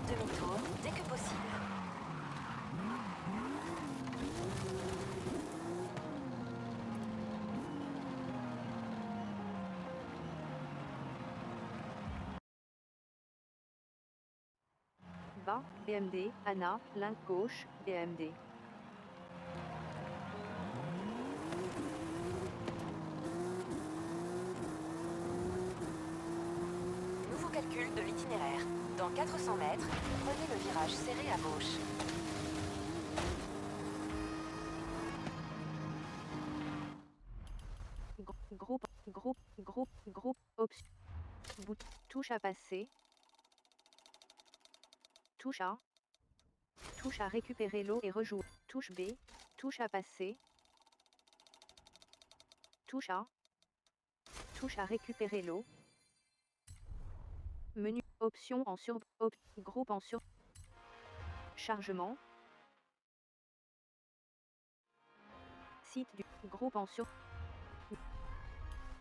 Faites demi-tour dès que possible. Bas, BMD, Anna, ligne gauche, BMD. Nouveau calcul de l'itinéraire. Dans 400 mètres, prenez le virage serré à gauche. Groupe, option. Touche à passer. Touche A. Touche à récupérer l'eau et rejouer. Touche B. Touche à passer. Touche A. Touche à récupérer l'eau. Menu. Option en sur. Groupe en sur. Chargement. Site du groupe en sur.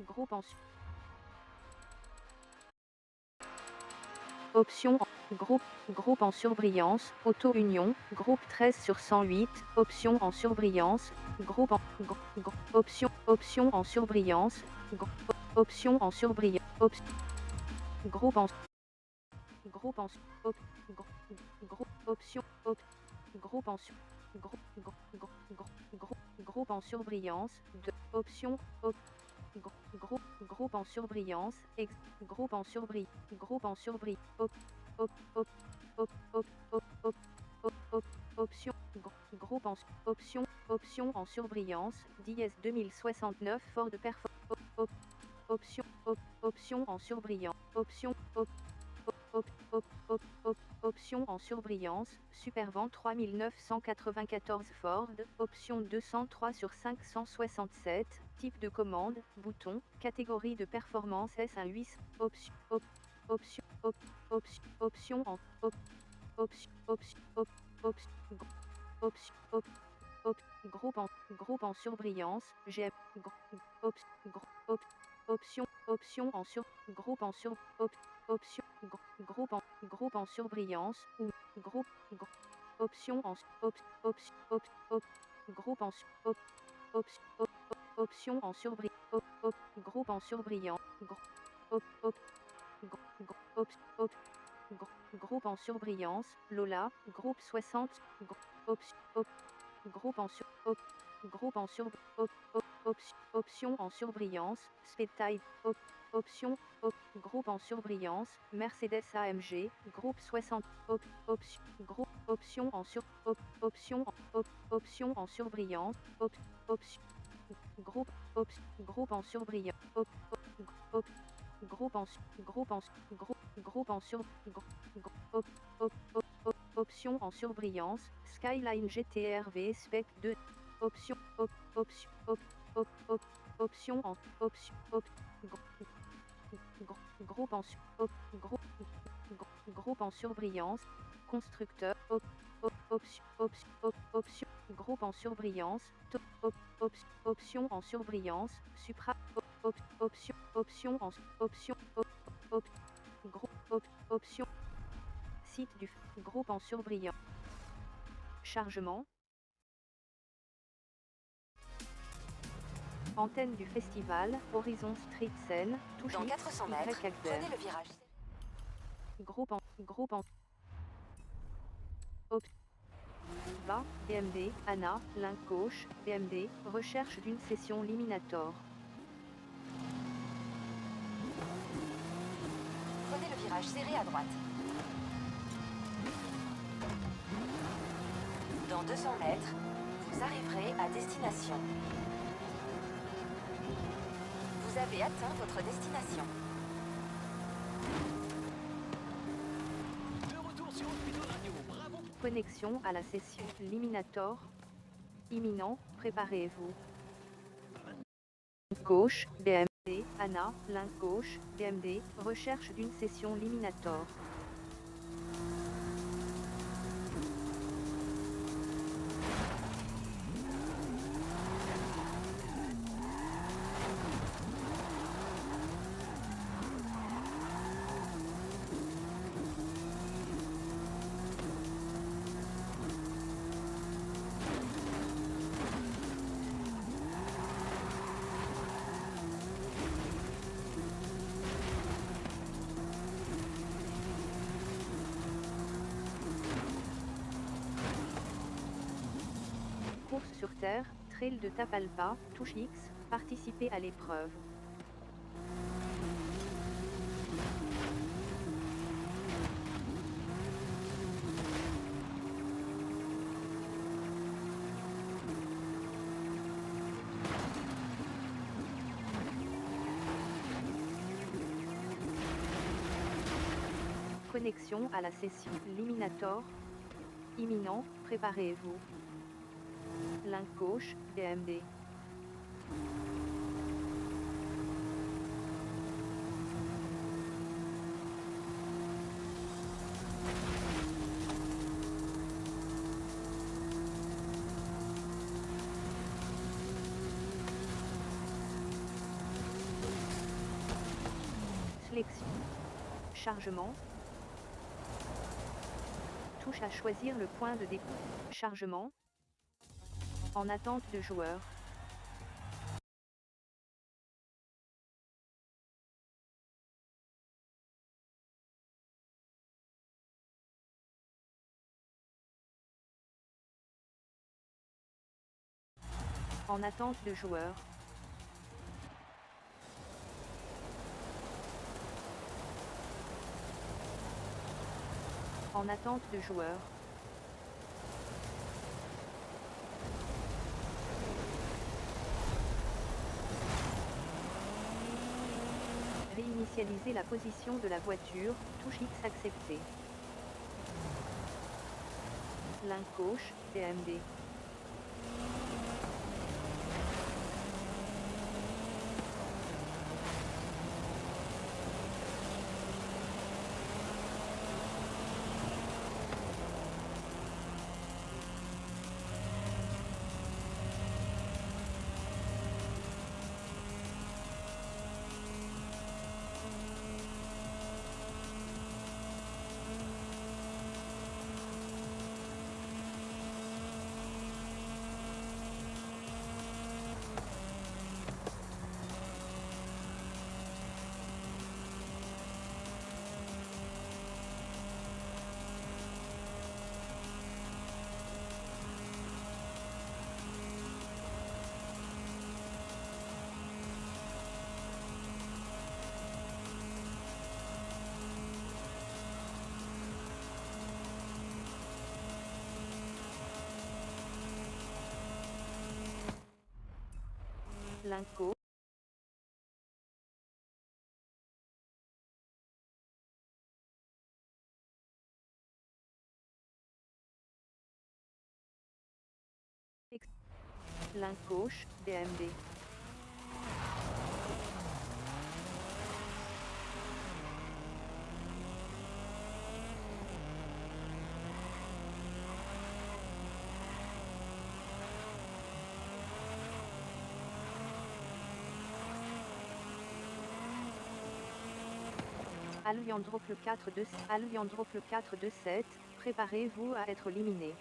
Groupe en sur. Option groupe en surbrillance, auto-union, groupe 13 sur 108, option en surbrillance, groupe en option en surbrillance, option en surbrillance, groupe en option groupe en sur, groupe en surbrillance, de option groupe en surbrillance, groupe en surbrillance, option option en surbrillance, dièse 2069 Ford Performance, option en surbrillance, option en surbrillance, Supervent 3994 Ford, option 203 sur 567, type de commande, bouton, catégorie de performance S1 8, option en groupe en surbrillance, GM, option en sur, groupe en sur, option, groupe en surbrillance, ou, groupe, option en, groupe en, option en surbrillance, groupe en surbrillance, groupe en surbrillance, Lola, groupe 60, groupe en sur, groupe en sur, option en surbrillance, Spedtide, option, groupe en surbrillance, Mercedes AMG, groupe 60, option en sur, option en surbrillance, option, groupe en surbrillance, groupe en sur, option en surbrillance, Skyline GTR-V Spec 2, option en groupe en groupe en surbrillance, constructeur, option, groupe en surbrillance, option en surbrillance, Supra, option en option, site du groupe en surbrillance, chargement, antenne du festival, Horizon Street Scene, touche Dans 400 mètres, prenez le virage. Groupe en bas, BMD, Anna, ligne gauche, BMD, recherche d'une session Liminator. Prenez le virage serré à droite. Dans 200 mètres, vous arriverez à destination. Vous avez atteint votre destination. Connexion à la session Liminator. Imminent, préparez-vous. Gauche, BMD, Anna, ligne gauche, BMD, recherche d'une session Liminator. course sur terre, trail de Tapalpa, touche X, participer à l'épreuve. Connexion à la session Liminator. Imminent, préparez-vous. Link gauche, DMD. Sélection. Chargement. Touche à choisir le point de dépôt. Chargement. En attente de joueur. En attente de joueur. En attente de joueur. Réinitialiser la position de la voiture, touche X accepter. Link gauche, DMD. Link gauche. Link gauche, DMD. Aluyandrople 4-2-7, préparez-vous à être éliminé.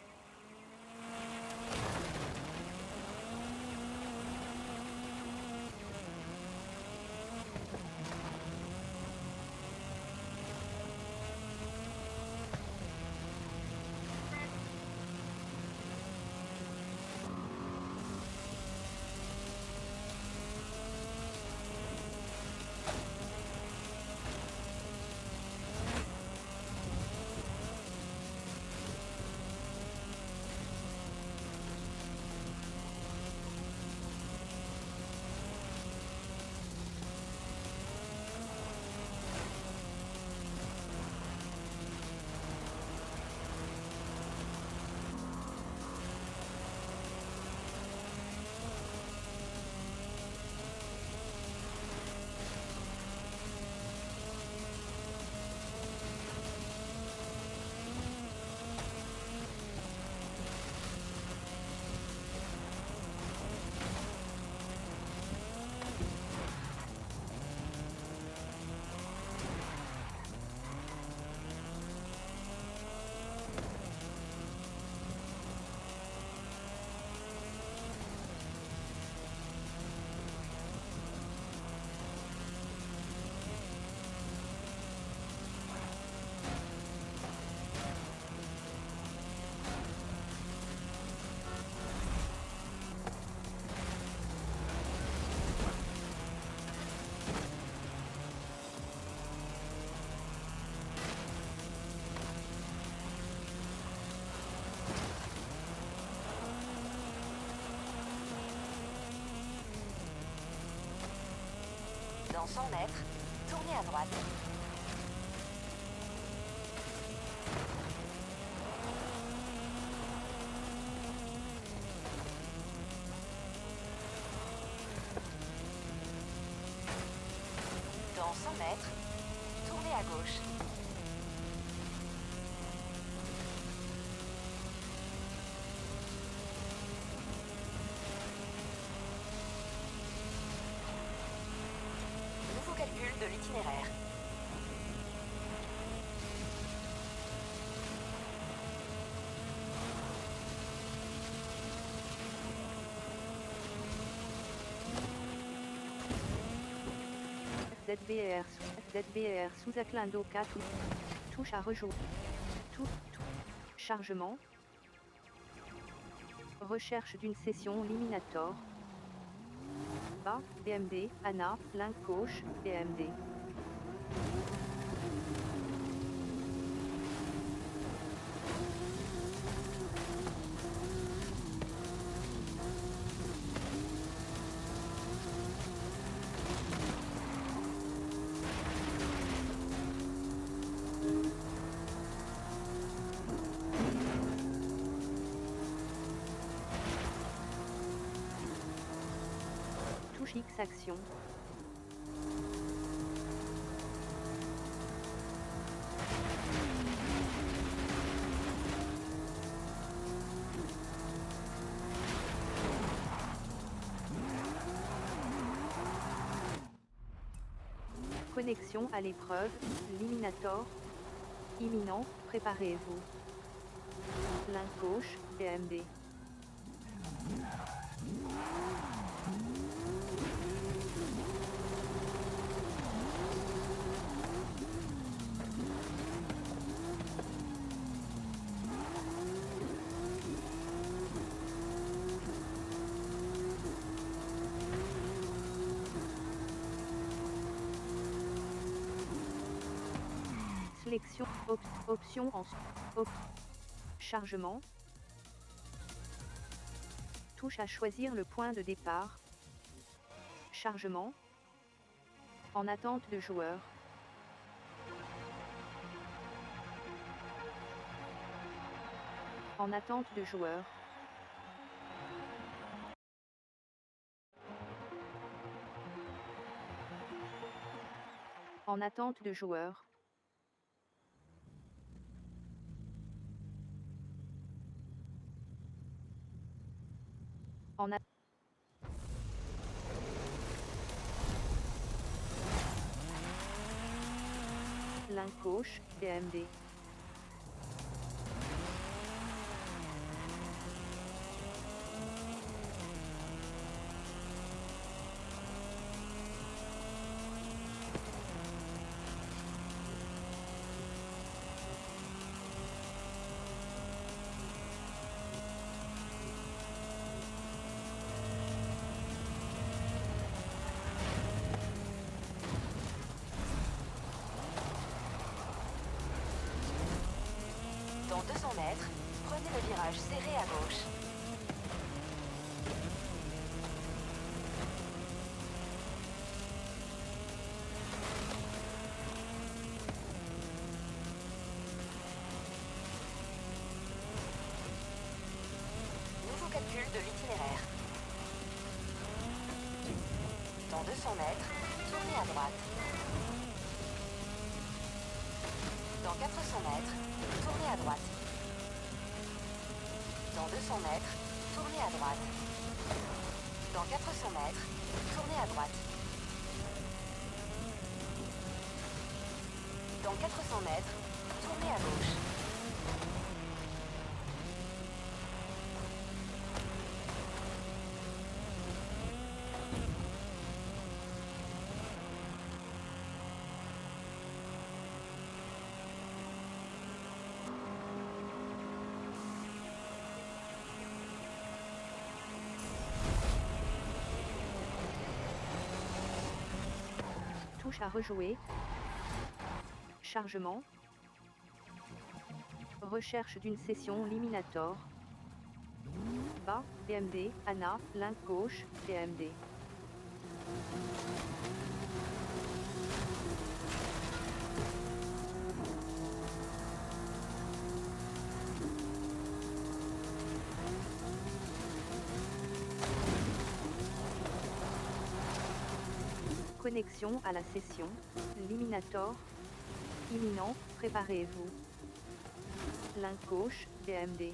Dans 100 mètres, tournez à droite. Dans 100 mètres, tournez à gauche. Nouveau calcul de l'itinéraire. ZBR sous Aclindo 4. Touche à rejouer. Chargement. Recherche d'une session Liminator. Bas, BMD, Anna, ligne gauche, BMD. Touche X action. Connexion à l'épreuve, Liminator. Imminent, préparez-vous. Ligne gauche, BMD. Sélection, option en chargement. Touche à choisir le point de départ. Chargement. En attente de joueur. En attente de joueur. En attente de joueur. En attente. Ligne gauche, BMD. Dans 200 mètres, prenez le virage serré à gauche. Nouveau calcul de l'itinéraire. Dans 200 mètres, tournez à droite. Dans 400 mètres, tournez à droite. Dans 200 mètres, tournez à droite. Dans 400 mètres, tournez à droite. Dans 400 mètres, tournez à gauche. Touche à rejouer. Chargement. Recherche d'une session Liminator. Bas, BMD, Anna, ligne gauche, BMD. Connexion à la session. Liminator. Imminent, préparez-vous. Link gauche, DMD.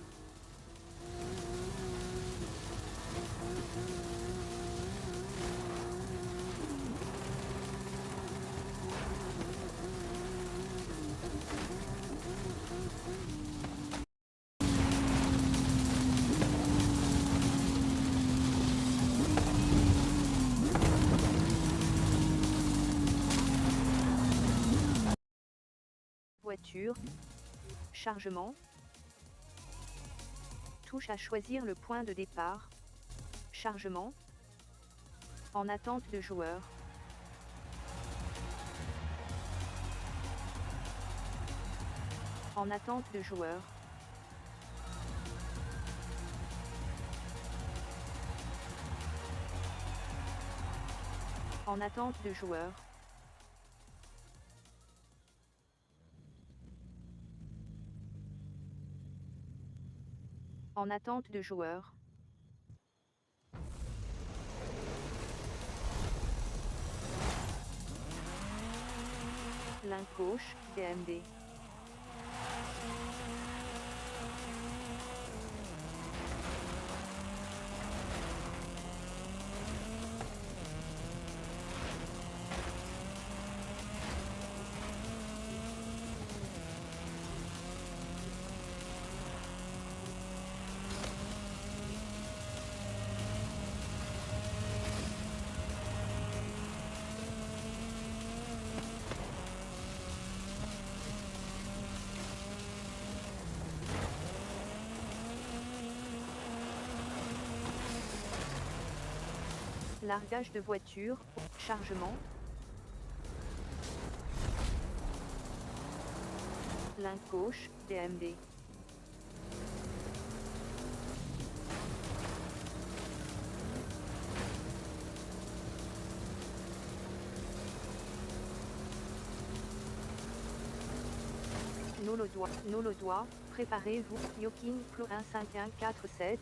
Voiture. Chargement. Touche à choisir le point de départ. Chargement. En attente de joueur. En attente de joueur. En attente de joueur. En attente de joueur. Link gauche, DMD. Largage de voiture, chargement. Link gauche, DMD. Nolodois, préparez-vous. Yoking Plo 15147,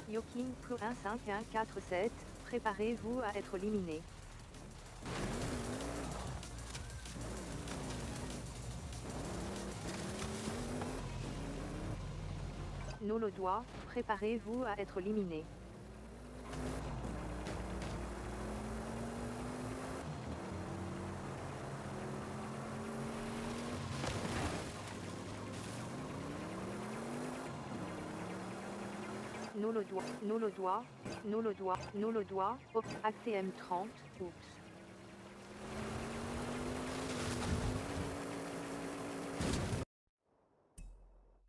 Yoking Plo 15147, préparez-vous à être éliminé. Nolodois, préparez-vous à être éliminé. Nolodois, ACTM 30, oups.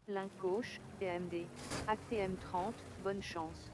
Link gauche, DMD. ACTM 30, bonne chance.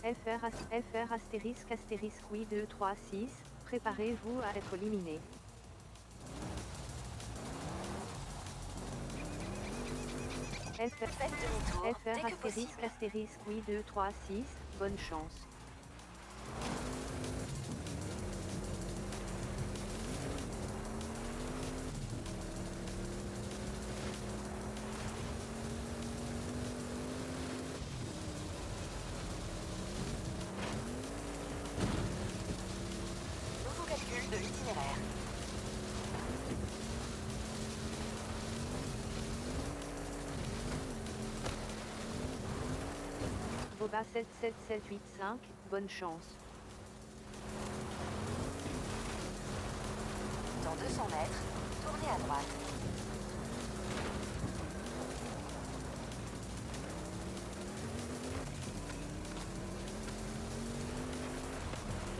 FR astérisque 8 2 3 6, préparez-vous à être éliminé. FR astérisque 8 2 3 6, bonne chance. De l'itinéraire. Boba 77785, bonne chance. Dans 200 mètres, tournez à droite.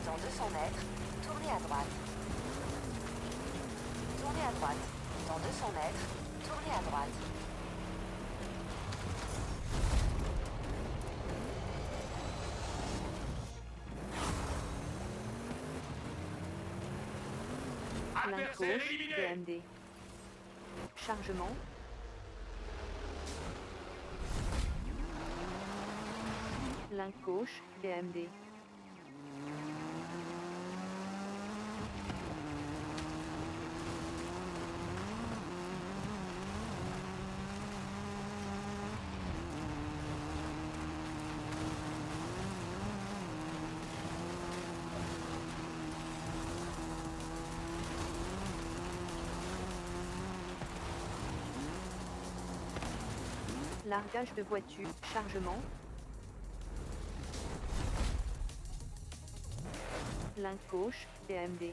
Dans 200 mètres, tournez à droite. Tournez à droite. Dans 200 mètres, tournez à droite. Ligne gauche, BMD. Chargement. Ligne gauche, BMD. Largage de voiture, chargement. Ligne gauche, BMD.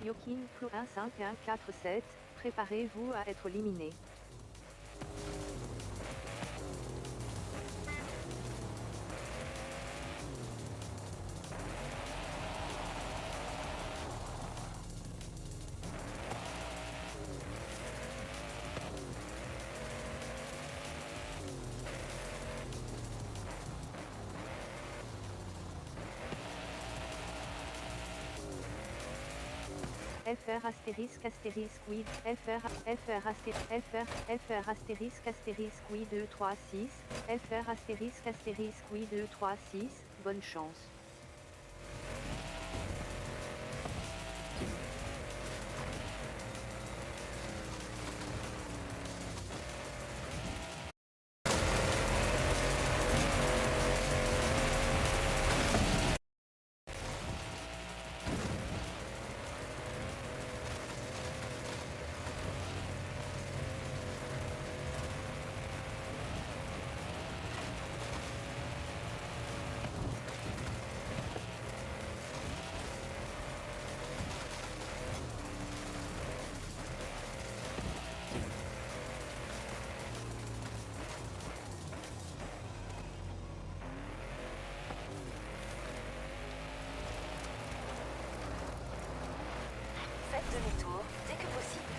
Yokin Clou 15147, préparez-vous à être éliminé. FR astérisque astérisque oui, FR astérisque oui 2 3 6, FR astérisque oui 2 3 6, bonne chance. Faites demi-tour dès que possible.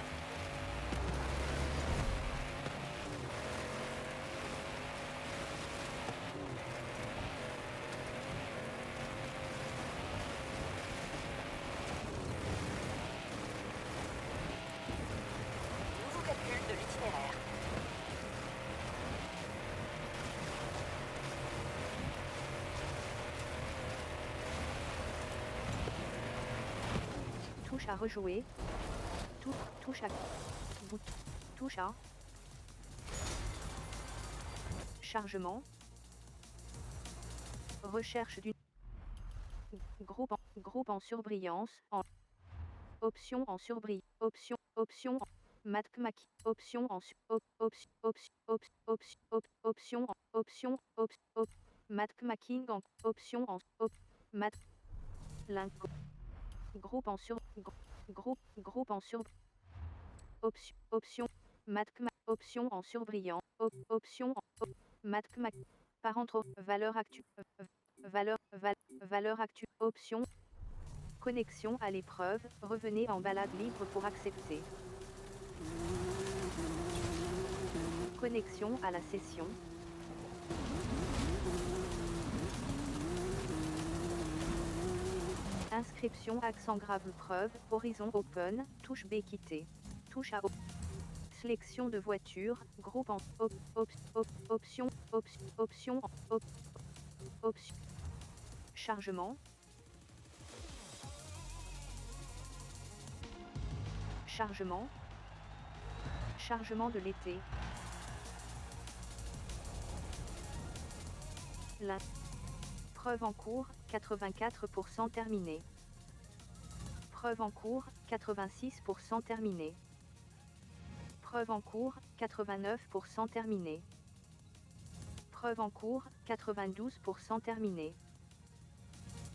Nouveau calcul de l'itinéraire. Touche à rejouer. Touche à. Touche à. Chargement. Recherche d'une. Groupe en surbrillance. Option en surbrillance. Option en. Matchmaking. Option en. Matchmaking en. Option en. Mat. Link. Groupe en sur. Groupe en sur. Option. Option en surbrillance. Option en. Matchmaking. Parentre. Valeur actuelle. Valeur actuelle. Option. Connexion à l'épreuve. Revenez en balade libre pour accepter. Connexion à la session. Inscription accent grave preuve. Horizon open. Touche B quitter. Touche à sélection de voiture. Groupe en option. Chargement. Chargement. Chargement de l'été. L'in- Preuve en cours, 84% terminée. Preuve en cours, 86% terminée. Preuve en cours, 89% terminée. Preuve en cours, 92% terminée.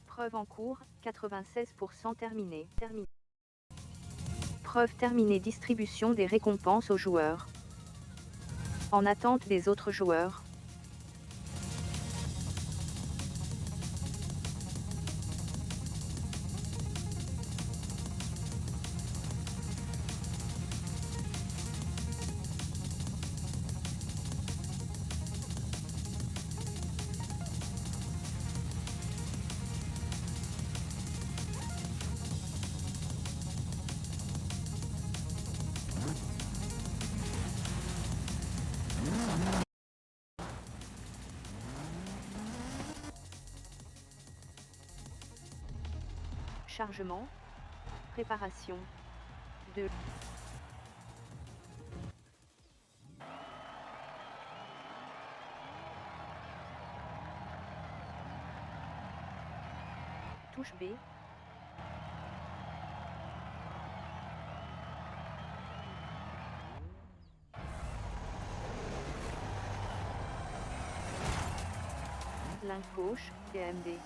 Preuve en cours, 96% terminée. Preuve terminée. Distribution des récompenses aux joueurs. En attente des autres joueurs. Chargement. Préparation. 2. Touche B. Ligne gauche, BMD.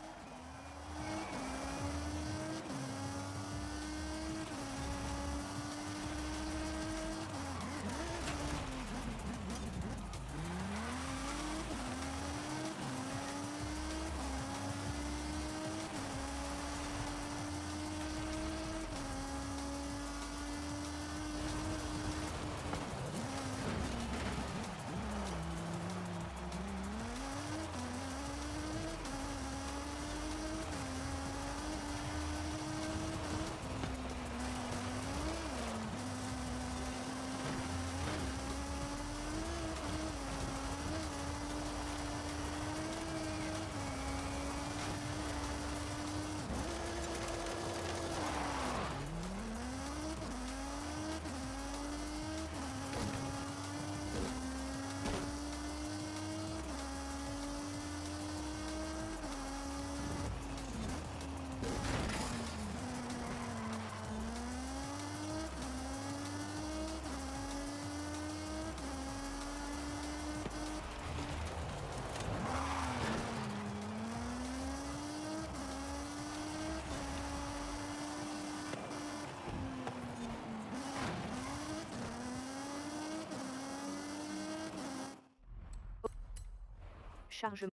Chargement.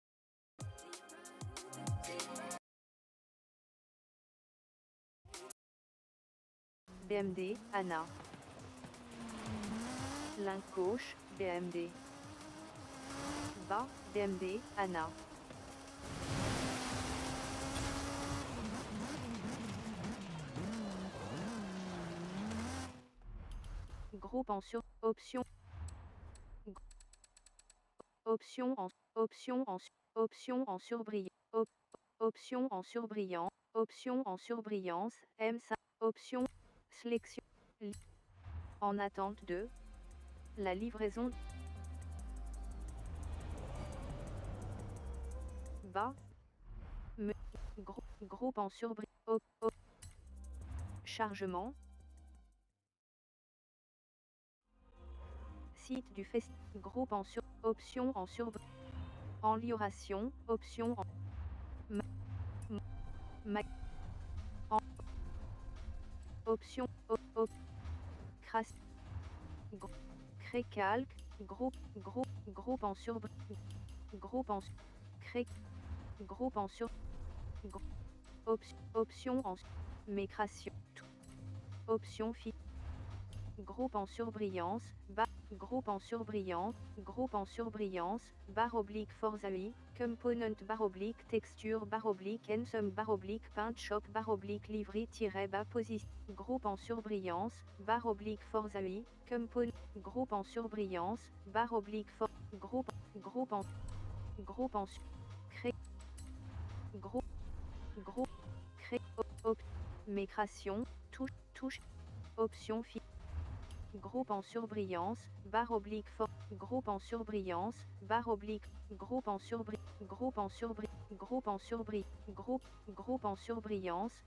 BMD, Anna. Ligne gauche, BMD. Bas, BMD, Anna. Groupe en sur option. Option en surbrillant. Option en surbrillant. Option en surbrillance. M5. Option. Sélection. En attente de. La livraison. Bas. Groupe en surbrillant. Chargement. Site du festival. Groupe en sur. Option en surbrillant. Enlioration. Option en. En, option. Cras. Cré-calque. Groupe en surbrillant. Groupe en. Cré. Groupe en sur. Option en. Mécration. Option fi. Groupe en surbrillance. Bas. Groupe en surbrillance. Groupe en surbrillance. Barre oblique force AI. Component barre oblique texture barre oblique ensemble barre oblique paint shop barre oblique livry-bas position. Groupe en surbrillance. Barre oblique force AI. Component. Groupe en surbrillance. Barre oblique force. Groupe en cré. Groupe cré. Mécration. Touche. Option fi. groupe en surbrillance, barre oblique fort, groupe en surbrillance, barre oblique, groupe en surbrillance, groupe en surbrillance, groupe en surbrillance, groupe en surbrillance,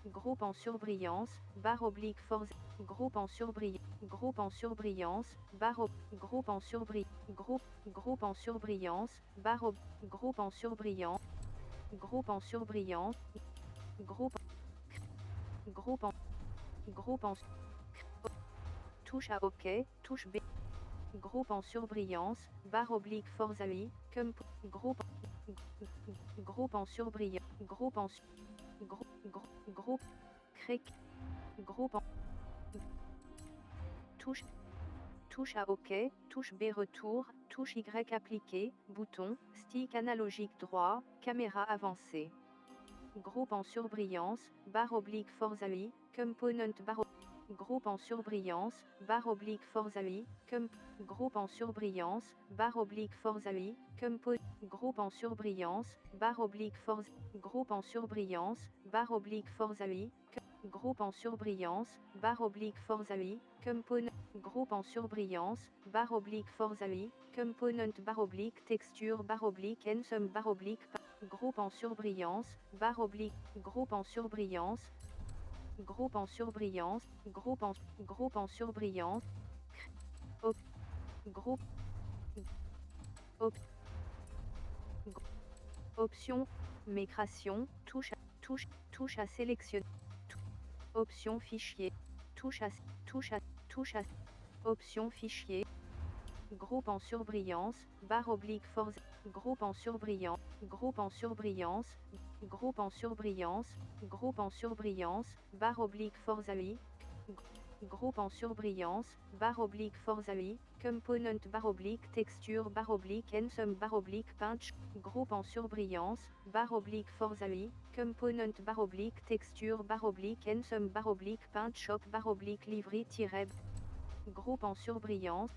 groupe en surbrillance, barre oblique force, groupe en surbrillance, groupe en surbrillance, groupe en surbrillance, groupe en surbrillance, groupe en surbrillance, groupe en surbrillance, groupe, groupe en, groupe en, touche à OK, touche B, groupe en surbrillance, barre oblique force AI, groupe, groupe en surbrillance, groupe en, groupe, cric, groupe en, touche à OK, touche B retour, touche Y appliqué, bouton, stick analogique droit, caméra avancée. Groupe en surbrillance, barre oblique force AI, component barre groupe en surbrillance, barre oblique force AI, groupe en surbrillance, barre oblique force AI, groupe en surbrillance, barre oblique force, groupe en surbrillance, barre oblique force AI, groupe en surbrillance, barre oblique force AI, component, groupe en surbrillance, barre oblique force AI, component barre oblique texture barre oblique ensemble barre oblique, groupe en surbrillance, barre oblique, groupe en surbrillance, groupe en surbrillance, groupe en surbrillance, groupe, option, migration, touche à sélectionner, option fichier, touche à, option fichier, groupe en surbrillance, barre oblique force, groupe en surbrillance, groupe en surbrillance, groupe en surbrillance, groupe en surbrillance, barre oblique force AI, groupe en surbrillance, barre oblique force AI, component barre oblique texture barre oblique ensemble barre oblique punch, groupe en surbrillance, barre oblique force AI, component barre oblique texture barre oblique ensemble barre oblique punch shop barre oblique livry groupe en surbrillance,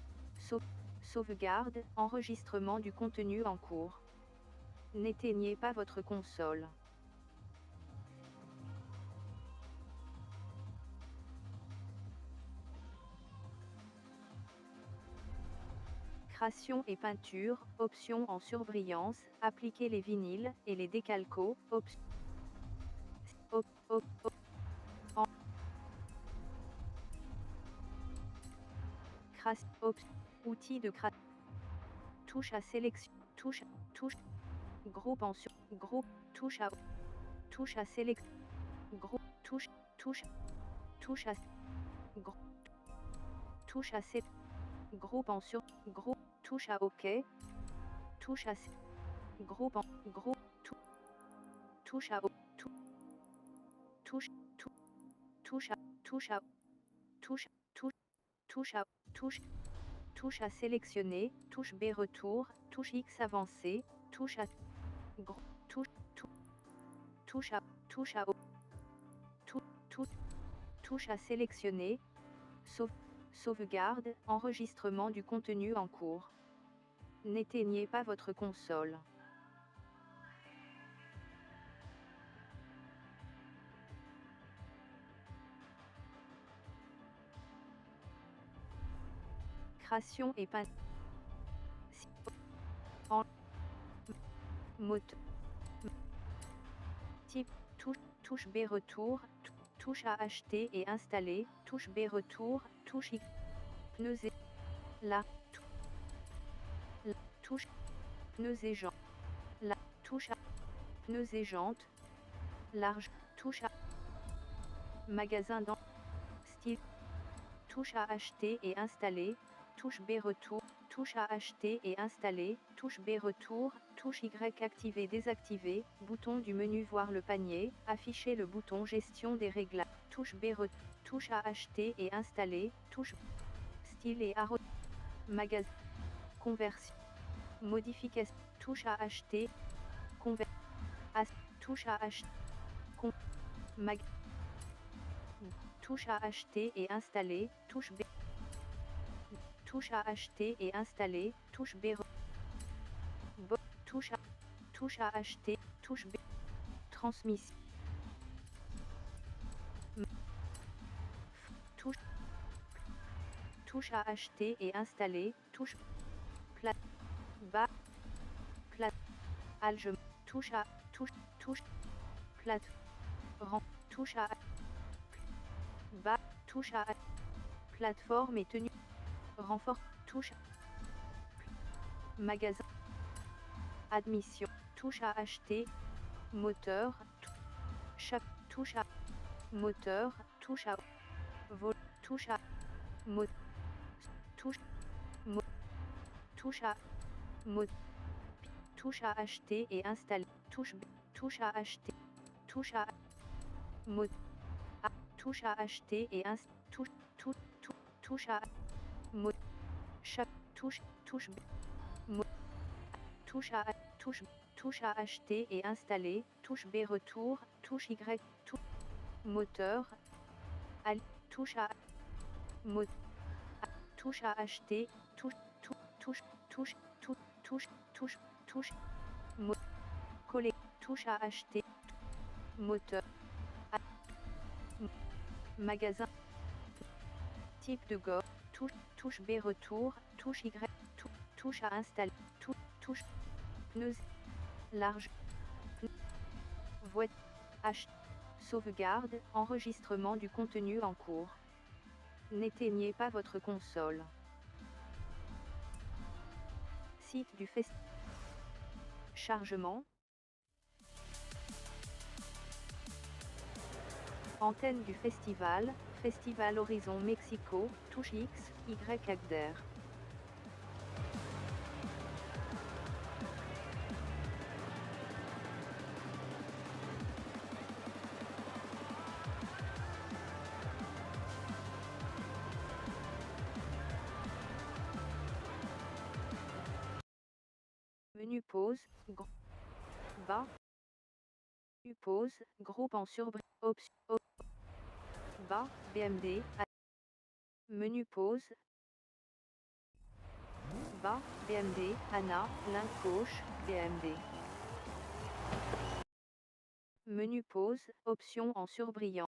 sauvegarde, enregistrement du contenu en cours. N'éteignez pas votre console. Création et peinture, option en surbrillance, appliquer les vinyles et les décalcos, outils de création, touche à sélection, touche, groupe en sur, groupe, touche à sélection, groupe, touche à, touche à sélection, groupe en sur, groupe, touche à OK, touche à groupe en groupe, touche à touche touche à touche à touche à sélectionner, touche B retour, touche X avancé, touche à touche à touche à sélectionner, sauvegarde, enregistrement du contenu en cours. N'éteignez pas votre console. Création et peinture. En moteur. Type touche B retour, touche à acheter et installer, touche B retour, touche X, pneus et la touche pneus et jantes, la touche à pneus et jantes, large, touche à magasin dans style, touche à acheter et installer, touche B retour, touche à acheter et installer, touche B retour, touche Y activer désactiver, bouton du menu voir le panier, afficher le bouton gestion des réglages, touche B retour, touche à acheter et installer, touche style et arrow, magasin, conversion, modification, touche à acheter, touche à acheter, touche à acheter et installer, touche B, touche à acheter et installer, touche B, touche à acheter, touche B, transmission, touche à acheter et installer, touche plat, bas, plat, alge, touche à, touche, plate, rang, touche à, bas, touche à, plateforme et tenue, renfort, touche, magasin, admission, touche à acheter, moteur, chaque touche à, moteur, touche à, vol, touche à, mot, touche, touche à, mot, touche à acheter et installer, touche à acheter, touche à, mot, touche à acheter et touche, touche à, mot, chaque touche, mot, touche à, touche à acheter et installer, touche B retour, touche Y, moteur, touche à, mot, touche à acheter, touche, mot, coller, touche à acheter, moteur, magasin, type de go, touche B retour, touche Y, touche à installer, touche, pneus, large, voie, sauvegarde, enregistrement du contenu en cours. N'éteignez pas votre console. Site du festival. Chargement. Antenne du festival, Festival Horizon Mexico, touche X, Y Agder. Menu pause, bas. Menu pause, groupe en option, bas, BMD. Menu pause. Bas, BMD, Anna, link gauche, BMD. Menu pause, option en surbrillant.